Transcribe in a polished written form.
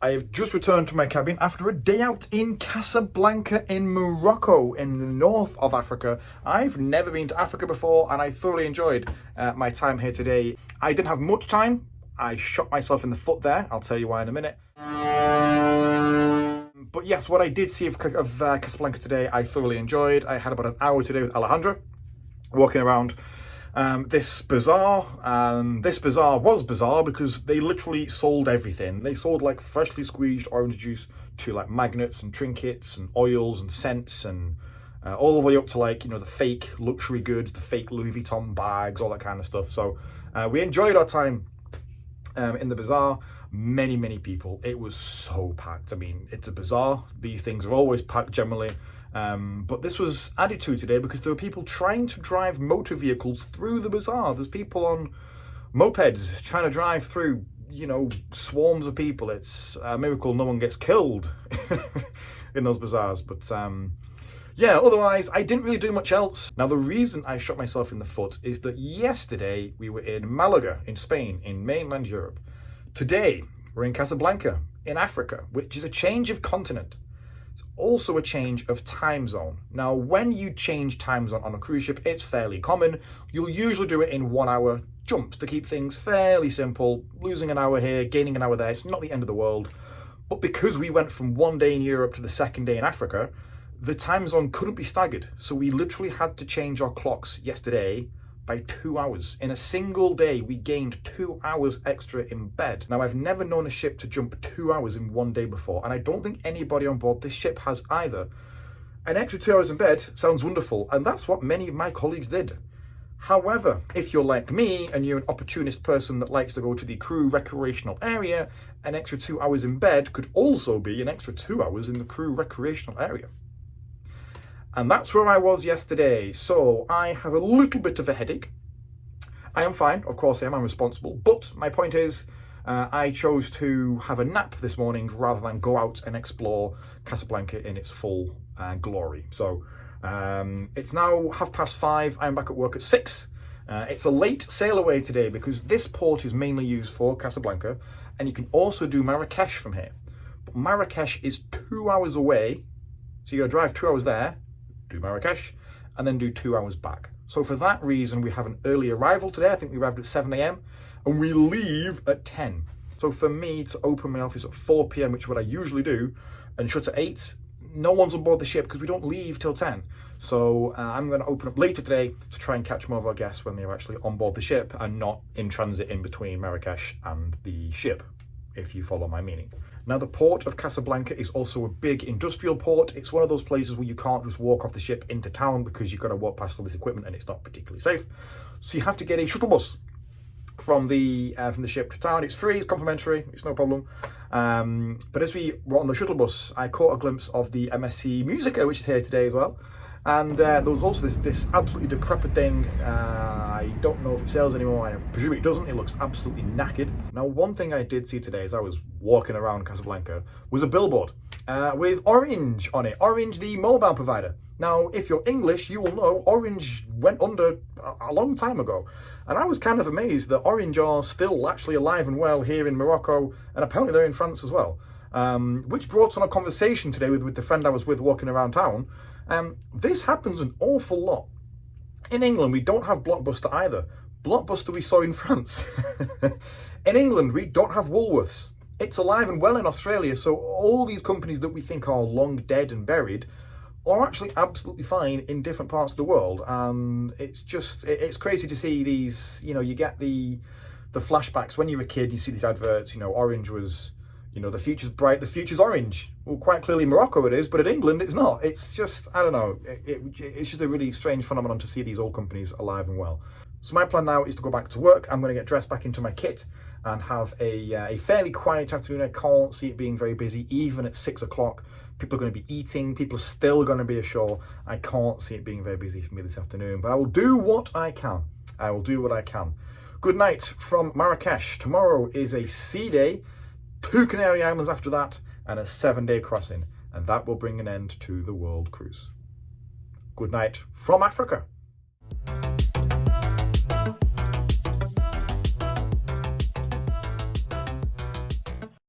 I have just returned to my cabin after a day out in Casablanca in Morocco in the north of Africa. I've never been to Africa before and I thoroughly enjoyed my time here today. I didn't have much time. I shot myself in the foot there. I'll tell you why in a minute. But yes, what I did see of Casablanca today, I thoroughly enjoyed. I had about an hour today with Alejandra, walking around this bazaar. This bazaar was bizarre because they literally sold everything. They sold like freshly squeezed orange juice to like magnets and trinkets and oils and scents and all the way up to like, you know, the fake luxury goods, the fake Louis Vuitton bags, all that kind of stuff. So we enjoyed our time in the bazaar. Many people. It was so packed. I mean, it's a bazaar. These things are always packed generally. But this was added to today because there were people trying to drive motor vehicles through the bazaar. There's people on mopeds trying to drive through, you know, swarms of people. It's a miracle no one gets killed in those bazaars. But yeah, otherwise, I didn't really do much else. Now, the reason I shot myself in the foot is that yesterday we were in Malaga in Spain, in mainland Europe. Today, we're in Casablanca in Africa, which is a change of continent. It's also a change of time zone. Now, when you change time zone on a cruise ship, it's fairly common. You'll usually do it in 1 hour jumps to keep things fairly simple. Losing an hour here, gaining an hour there, it's not the end of the world. But because we went from 1 day in Europe to the second day in Africa, the time zone couldn't be staggered. So we literally had to change our clocks yesterday by 2 hours. In a single day, we gained 2 hours extra in bed. Now, I've never known a ship to jump 2 hours in 1 day before, and I don't think anybody on board this ship has either. An extra 2 hours in bed sounds wonderful, and that's what many of my colleagues did. However, if you're like me and you're an opportunist person that likes to go to the crew recreational area, an extra 2 hours in bed could also be an extra 2 hours in the crew recreational area. And that's where I was yesterday. So I have a little bit of a headache. I am fine, of course I am, I'm responsible. But my point is, I chose to have a nap this morning rather than go out and explore Casablanca in its full glory. So it's now 5:30. I'm back at work at 6. It's a late sail away today because this port is mainly used for Casablanca. And you can also do Marrakesh from here. But Marrakesh is 2 hours away. So you're gonna drive 2 hours there, do Marrakesh, and then do 2 hours back. So for that reason, we have an early arrival today. I think we arrived at 7 a.m. and we leave at 10. So for me to open my office at 4 p.m., which is what I usually do, and shut at 8, no one's on board the ship because we don't leave till 10. So I'm going to open up later today to try and catch more of our guests when they're actually on board the ship and not in transit in between Marrakesh and the ship, if you follow my meaning. Now, the port of Casablanca is also a big industrial port. It's one of those places where you can't just walk off the ship into town because you've got to walk past all this equipment and it's not particularly safe. So you have to get a shuttle bus from the ship to town. It's free, it's complimentary, it's no problem. But as we were on the shuttle bus, I caught a glimpse of the MSC Musica, which is here today as well. And there was also this absolutely decrepit thing. I don't know if it sells anymore. I presume it doesn't. It looks absolutely knackered. Now, one thing I did see today as I was walking around Casablanca was a billboard with Orange on it. Orange, the mobile provider. Now, if you're English, you will know Orange went under a long time ago. And I was kind of amazed that Orange are still actually alive and well here in Morocco, and apparently they're in France as well. Which brought on a conversation today with the friend I was with walking around town. This happens an awful lot. In England, we don't have Blockbuster either. Blockbuster we saw in France. In England, we don't have Woolworths. It's alive and well in Australia, so all these companies that we think are long dead and buried are actually absolutely fine in different parts of the world. And it's crazy to see these, you know, you get the flashbacks when you're a kid, you see these adverts, you know, Orange was, you know, the future's bright, the future's orange. Well, quite clearly Morocco it is, but in England it's not. It's just, I don't know, it's just a really strange phenomenon to see these old companies alive and well. So my plan now is to go back to work. I'm going to get dressed back into my kit and have a fairly quiet afternoon. I can't see it being very busy, even at 6 o'clock. People are going to be eating, people are still going to be ashore. I can't see it being very busy for me this afternoon, but I will do what I can. I will do what I can. Good night from Marrakesh. Tomorrow is a sea day. 2 Canary Islands after that, and a 7-day crossing, and that will bring an end to the world cruise. Good night from Africa.